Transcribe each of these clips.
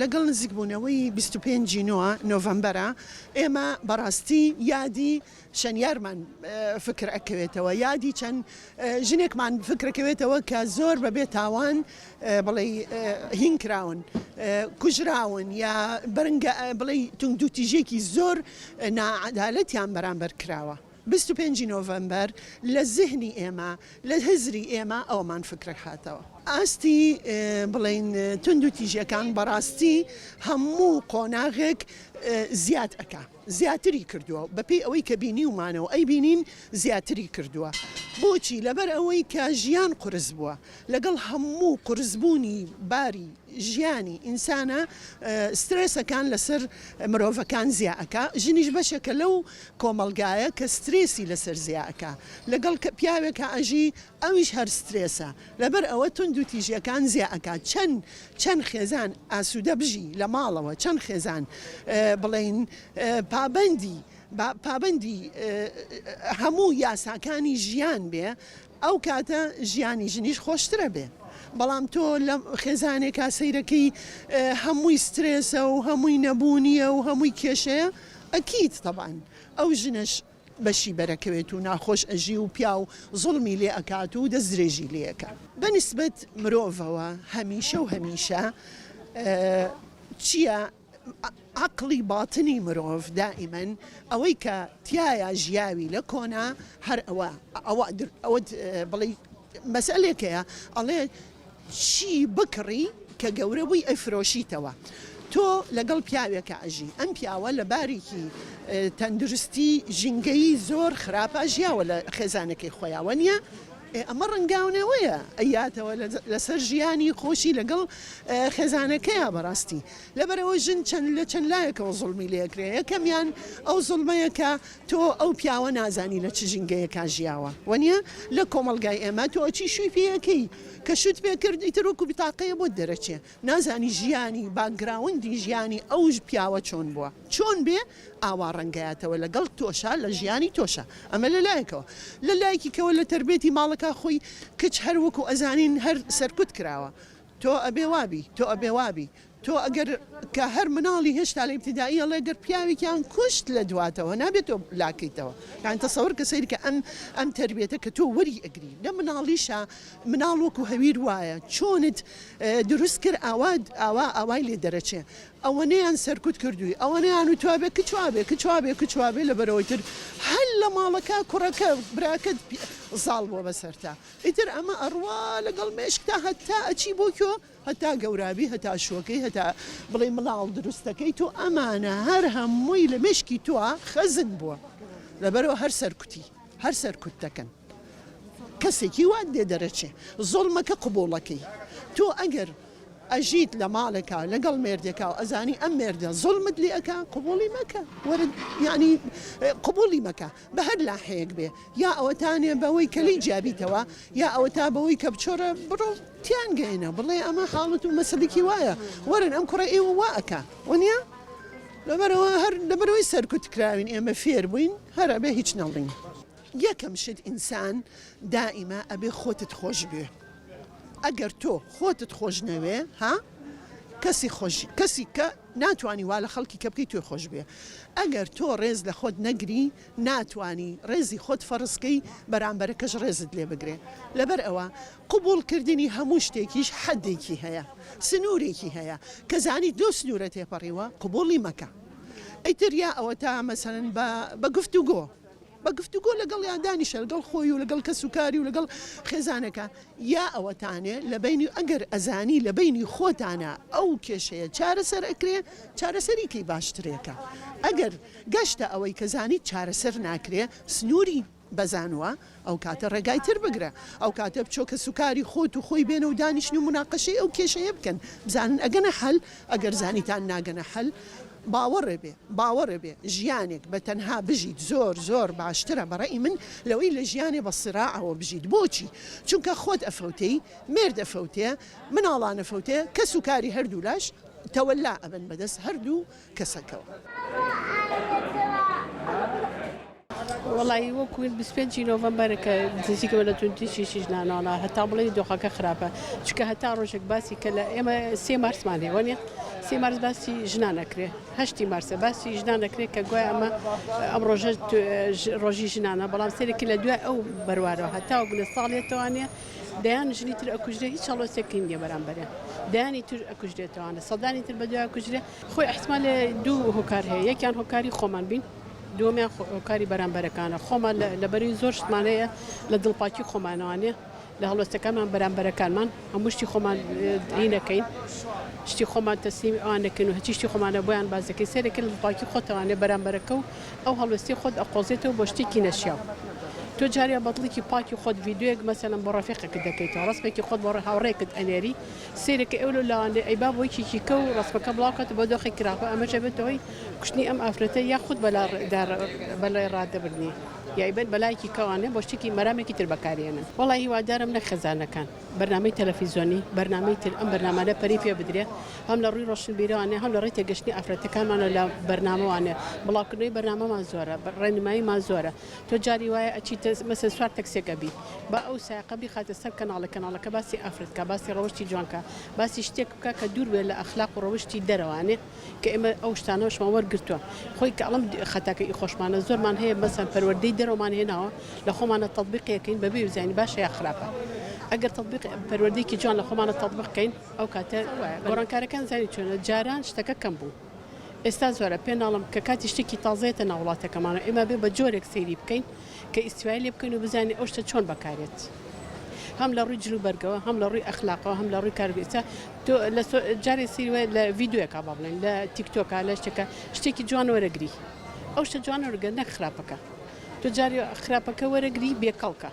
لەگەڵ نزیکبوونەوەی 25 نۆڤەمبەرە ئێمە بەڕاستی یادی شەنیارمان فکر ئەکەوێتەوە، یادی چەند ژنێکمان فکرەکەوێتەوە کە زۆر بەبێ تاوان بڵێ هینکراون، کوژراون یا بەرەنگە بڵێ تونگدوتیژێکی زۆر نائەدالەتیان بەرامبەر کراوە. 25 نۆڤەمبەر لە زیهنی ئێمە لە هزری ئێمە ئەومان فکرە هاتەوە. ئاستی بڵێن تونگدوتیژەکان بەڕاستی هەموو قۆناغێک زیاد ئەکا، زیاتری کردووە بەپێی ئەوەی کە بینی ومانەوە ئەی بینین زیاتری کردووە. بۆچی؟ لەبەر ئەوەی کە ژیان قورس بووە، لەگەڵ هەموو قورسبوونی باری ژیانی ئینسانە سترێسەکان لەسەر مرۆڤەکان زیائەکە، ژنیش بەشێکە لەو کۆمەلگایە کە سترێسی لەسەر زیائەکە، لەگەڵ پیاوێکە ئەژی ئەویش هەر سترێسە، لەبەر ئەوە تونگدوتیژیەکان زیائەکە. چەند خێزان ئاسوودە بژی لە ماڵەوە، چەند خێزان بڵێن پابندی هەموو یاساکانی ژیان بێ، ئەو کاتە ژیانی ژنیش خۆشترە بێ. بەڵام تۆ لە خێزانێکا سەیرەکەی هەمووی سترێسە و هەمووی نەبوونیە و هەمووی کێشەیە، ئەکید تەبعاً ئەو ژنەش بەشی بەرەکەوێت و ناخۆش ئەژی و پیا و زوڵمی لێ ئەکات و دەستدرێژی لێەکە. بەنسبەت مرۆڤەوە هەمیشە و هەمیشە چییە؟ عقلی باتنی مرۆڤ دائیمەن ئەوەی کە تایە ژیاوی لە کۆنا هەر ئەوە بڵێ مەسئلێکەیە ئەڵێ چی بکڕی کە گەورە بووی ئەفرۆشیتەوە. تۆ لەگەڵ پیاوێکە ئەژی، ئەم پیاوە لە باریکی تەندروستی ژینگەی زۆر خراپە ژیاوە لە خێزانەکەی خۆیاوە نیە، ئەمە ڕەنگاونەوەیە ئەیاتەوە لەسەر ژیانی خۆشی لەگەڵ خێزانەکەیە. بەڕاستی لەبەرەوە ژن لە چەند لایەکەوە زوڵمی لێکرێ، یەکەمیان ئەو زوڵمەیە کە تۆ ئەو پیاوە نازانی لە چ ژینگەیەکە ژیاوە، وەنیە لە کۆمەلگای ئێمە تۆ ئەچی شووی پێیەکەی کە شوت پێ کرد ئیترۆک و بتاقەیە بۆ دەرەچێ، نازانی ژیانی باگراوندی ژیانی ئەو پیاوە چۆن بووە، چۆن بێ ئاوا ڕەنگایەتەوە لەگەڵ تۆشە لە ژیانی تۆشە. ئەمە لە لایەکەوە لە لایەکیکەوە لە تربێتی ماڵەکە خۆی کچ هەر وەکو ئەزانین هەر سەرکوت کراوە، تۆ ئەبێ وابی، تۆ ئەبێ وابی، تۆ ئەگەر کە هەر مناڵی هێشتا لە ئیبتیدایی ئەڵێ گەر پیاوێکیان کوشت لە دواتەوە نابێت تۆ لاکەیتەوە. یان تەسەوەر کە سەیری کە ئەم تربێتە کە تۆ وەری ئەگری لە مناڵیشە، مناڵ وەکو هەویر وایە چۆنت دروست کرد ئاوای لێ دەرەچێ، ئەوەنەیان سەرکوت کردووی، ئەوەنەیان و توابێ کچوابێ لە بەرەوەی تر هەل لە ماڵەکە کوڕەکە براکەت زاڵ بۆ بەسەرتا، ئیتر ئەمە ئەڕوا لەگەڵ مێشکتا هەتا ئەچی بۆ کۆ هەتا گەورابی هەتا شوەکەی هەتا بڵێ مڵاو دروستەکەی تۆ ئەمانە هەر هەمووی لە مێشکی تۆ خەزن بووە، لەبەرەوە هەر سەرکوت دەکەن، کەسێکی وات دێ دەرەچێ، زۆڵمەکە قبوڵەکەی. تۆ ئەگەر ئەژیت لە ماڵێکە لەگەڵ مێردێکا و ئەزانی ئەم مێردە زوڵمت لێ ئەکا، قبوڵی مەکە، وەرد یعنی قبوڵی مەکە بە هەر لاحەیەک بێ، یا ئەوەتانێ بەوەی کەلی جابیتەوە، یا ئەوە تا بەوەی کە بچۆرە بڕۆ تیان گەینە بڵێ ئەمە حاڵت و مەسەلێکی وایە، وەرن ئەم کوڕە ئێوە وا ئەکا، وەنیە لەبەرەوە هەر لەبەرەوەی سەرکوت کراوین ئێمە فێر بووین هەر ئەبێ هیچ نەڵین. یەکەم شت ئینسان دائیمە ئەبێ خۆتت خۆش بێ. ئەگەر تۆ خۆتت خۆش نەوێ کەسی کە ناتوانی وا لە خەڵکی کە بکەی توێ خۆش بێ، ئەگەر تۆ ڕێز لە خۆت نەگری ناتوانی ڕێزی خۆت فەرزکەی بەرامبەرەکەش ڕێزت لێ بگرێ. لەبەر ئەوە قبولکردنی هەموو شتێکیش حەدێکی هەیە، سنوورێکی هەیە کە زانی دۆ سنوورە تێپەڕیوە قبوڵی مەکە. ئەیتر یا ئەوە تا مەسەرەن بە گفتوگۆ لەگەڵ یادانیشە لەگەڵ خۆی و لەگەڵ کەسوکاری و لەگەڵ خێزانەکە، یا ئەوەتانێ لە بینی ئەگەر ئەزانی لە بینی خۆتانە ئەو کێشەیە چارەسەر ئەکرێ چارەسەریکەی باشترێکە. ئەگەر گەشتە ئەوەی کە زانی چارەسەر ناکرێ سنووری بەزانوە ئەو کاتە ڕێگای تر بگرە، ئەو کاتە بچۆکە سوکاری خۆت و خۆی بێنە و دانیشتن و مناقەشەی ئەو کێشەیە بکەن، بزانن ئەگەنە حەل، ئەگەر زانیتان ناگەنە حەل باوەڕێ بێ ژیانێک بە تەنها بژیت زۆر باشترە بەڕێی من لەوەی لە ژیانێ بە سراعەوە بژیت. بۆچی؟ چونکە خۆت ئەفەوتەی، مێرد ئەفەوتەیە، مناڵان ئەفەوتەیە، کە سوکاری هەردوو لاش تەوەلا ئەبن بەدەست هەردوو کەسەکەوە. والله وكل بسبنجي نوفمبر كزيك ولا تنتشي شجنا أنا هتا بلي دوخا كخرابة شكا هتا روجك باسي كلا إما سي مارس ماني وني سي مارس باسي جنانا كري هشتي مارس باسي جنانا كري كجوا أما أم روجي جنانا بلام سيري كلا دوا أو بروارو هتا وقل الصالية توانية ديان جني تر أكوجري هيك الله سكين يا برامبرة داني تر أكوجري توانية صداني تر بدو أكوجري خوي احتمال دو هكار هي كان هكاري خومن بين دومي هكاري برامبركانه خوما لبري زورش معناها لدلباكي خومانانه لهلوستكان من برامبركان من همشتي خومان هنا كاين شتي خومان تسليم انا كانوا هتشتي خومان بوان بازكي سير كل الباكي خوتانه برامبركو او هلوستي خود اقوزته بوشتي كينشيا تجاري بطلكي باكي خود فيديو مثلا برفيقك دكيتو رسمك خود بره هوريك انيري سيرك اولو لا اي باب ويكي كيكو رسمك بلاكت بدو خكرا اما جبتوي كشني ام افرتي ياخذ بلا دار بلا اراده بني يا ايبن بلايكي كوانه بوشتكي مرامك تربكارينا والله هو دار من خزانه كان برنامج تلفزيوني برنامج ام برنامج بريفيا بدري هم لروي روشن بيرانه هم لريت قشني افرتي كان انا لا برنامج وانا بلاكني برنامج ما زوره برنامج ما زوره تجاري واي مثلا سوار تاكسي قبي باو ساقه بي خاطر سكن على كان على كباسي افريقيا باسي روشتي جوانكا باسي شتيكا كدور ولا اخلاق وروشتي دروانه كاما اوشتانه واش ما ورقتو خوي كلام خطاك خوش معنا زور مان هي مثلا فروردي درو مان هنا لخو مان التطبيق كاين ببي زين باشا يا خرافه اگر تطبيق فروردي كي جوان لخو مان التطبيق كاين او كاتا قران كان زين تشون جاران اشتكى كمبو استاذ ورا بينالم كاكاتي شتكي طازيت انا ولاته كمان اما بجورك سيري بكين كاستوالي بكينو بزاني اوشتا شلون بكاريت هم للرجل برقوا هم للري اخلاقه هم للري كاربيتا تو جاري سيري فيديو كابابلين لا تيك توك على اشتكي جوان ورقري اوشتا جوان ورقنا خرابك تو جاري خرابك ورقري بيكلكا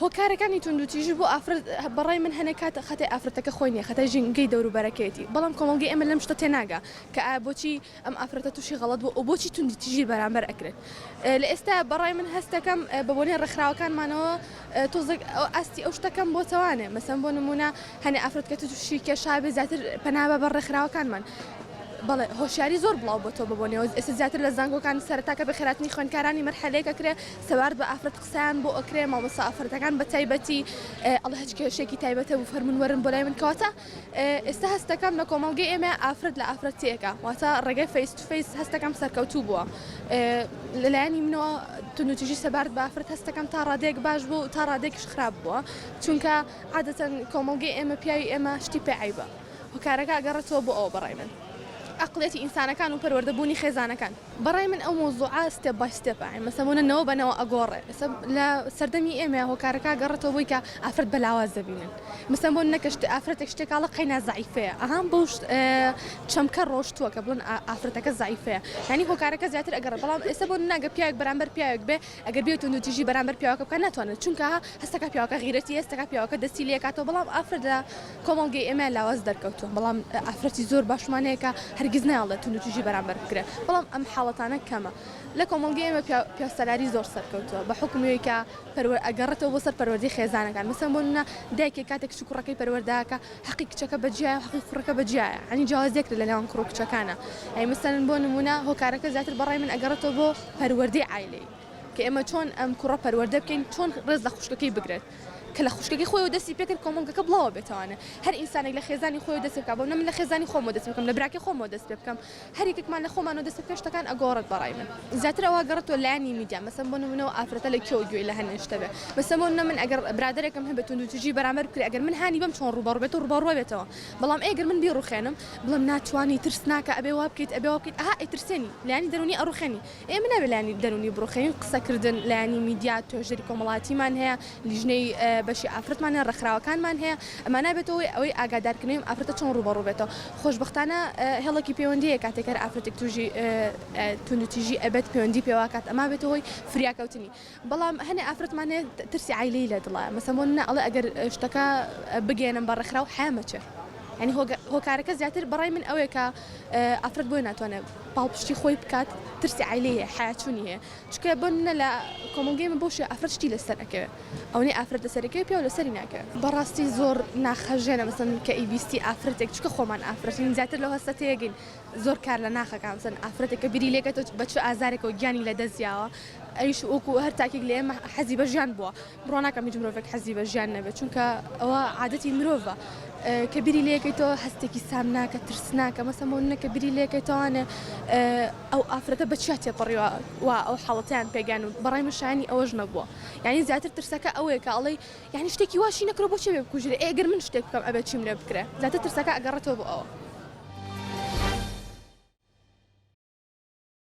هو كاركاني تندو تيجي بو افرد براي من هنا كات خطي افرتك خويني خطي جنجي دورو بركاتي بلام كومونجي ام لمش تناغا كابوتي ام افرتتو شي غلط بو وبوتي تندو تيجي برامبر اكل لاستا براي من هستكم ببوني الرخراو كان مانو توزق استي اوشتكم بو ثواني مثلا بو نمونه هني افرتك شي كشاب زاتر بنابه بالرخراو كان من بله هوشیاری زور بلاو با تو ببونی و استزادت لزنگو کان سرتا که بخیراتنی خون کارانی مرحله که سوارد با افراد قسان بو اکره ما مصا افراد کان بتایبتی الله هیچ که شکی تایبته و فرمون ورن بلای من کاتا استهستکم نکومالگی اما افراد لافراد تیکا واتا رجع فیس تو فیس هستکم سرکوتو بوا لانی منو تنو تيجي سبارد با افراد هستکم تارادیک باش بو تارادیکش خراب بوا چون که عادة کومالگی اما پیای اما شتی پیعیبا و کارگا گرتو بو او برای من عقليتي إنسانة كان وبرورد بوني خزانة كان براي من أو موضوعات ستيب باي ستيب يعني مثلا النوبة أنا وأقور لا سردمي إيمي هو كاركا قررت ويكا أفرد بلاواز زبينن مثلا بقولنا كشت أفرد كشتك على قينا ضعيفة أهم بوش شم كروش تو قبلن أفردك ضعيفة يعني هو كاركا زيادة أقرب بلا سببنا جبياك برامبر بياك به أقرب بيوت إنه تيجي برامبر بياك كنا تونا شون كها هستك بياك غيرتي هستك بياك دستيلية كاتو بلا أفرد كومل جي إيمي لاواز دركوتو بلا أفرد زور باش مانيكا هرگز ناله تونو تجي برامبر بكره بلام ام حالتانا كما لكم الجيم بيا سالاري زور سركوتو بحكم يكا برور اقرته وصل بروردي خزانه كان مثلا بقولنا دايك كاتك شكرك برورداك حقيق تشك بجاي وحقيق فرك بجاي يعني جوازك اللي لان كروك تشكانا يعني مثلا بقولنا هو كارك ذات البراي من اقرته بو بروردي عائلي كاما شلون ام كره برورده كاين شلون رز لخشكي بقرت كلا خوشكي خويا ودسي بيكر كومونغا كبلاو بتاعنا هر انسان اللي خزاني خويا ودسي بكم من خزاني خو مودس بكم لبراكي خو مودس بكم هر يكك مان خو مان ودس بكش كان اغورت برايمن زاتر واغرت ولاني ميديا مثلا بنو منو افرت لكيو الى هن اشتبه مثلا من اجر برادركم هبتون تجي برامر كل اجر من هاني بمشون روبار بيت روبار بيت بلام اجر من بيرو خانم بلام ناتواني ترسناك ابي وابكيت ها ترسني لاني دروني اروخني اي من لاني دروني بروخين قصه كردن لاني ميديا تجري كوملاتي مان هي لجني بشي افرت من الرخراو كان من هي ما نبتوي او اقدر كنيم افرت شون روبارو بيتو خوشبختانه هلا كي بيوندي كاتكر افرتك تجي تونو تجي ابد بيوندي بيواكات ما بتوي فرياكوتني بلام هنا افرت من ترسي عيلي لدلا مثلا الله اجر اشتكى بقينا برخراو حامچه يعني هۆکارەکە زیاتر بەڕای من ئەوەیە کە ئافرەت بۆی ناتوانێت باڵپشتی خۆی بکات ترسی عیلەیە حیاچوونی هەیە چکە بۆ منە لە کۆمەڵگەی من بۆشە ئافرەت شتی لەسەر ئەکەوێت ئەوەی ئافرەت لەسەرەکەی پیا و لەسەری ناکەوێت بەڕاستی زۆر ناخەژێنە مەسەن کە ئیبیستی ئافرەتێک چکە خۆمان ئافرەتین زیاتر لەو هەستە تێگەین زۆر کار لە ناخەکە مەسەن ئافرەتێک کە بیری لێکێتەوە بە چ ئازارێکەوە گیانی لە دەستیاوە ئەیش وەکو هەر تاکێک لێ ئێمە حەزی بە ژیان بووە بڕۆ ناکەم هیچ مرۆڤێک حەزی بە ژیان نەبێت چونکە ئەوە عادەتی مرۆڤە کە بیری لێکەیتەوە هەستێکی سام ناکە ترس ناکە مەسەمەونە کە بیری لێکەیتەوانە ئەو ئافرەتە بە چیا تێپەڕیوە وا ئەو حاڵەتیان پێگان و بەڕای من شایانی ئەوەش نەبووە یعنی زیاتر ترسەکە ئەوەیە کە ئەڵێ یعنی شتێکی واشی نەکرۆ بۆ چێ بێ بکوژرێ ئەگەر من شتێک بکەم ئەبێ چیم لێ بکرێ زیاتر ترسەکە ئەگەڕێتەوە بۆ ئەوە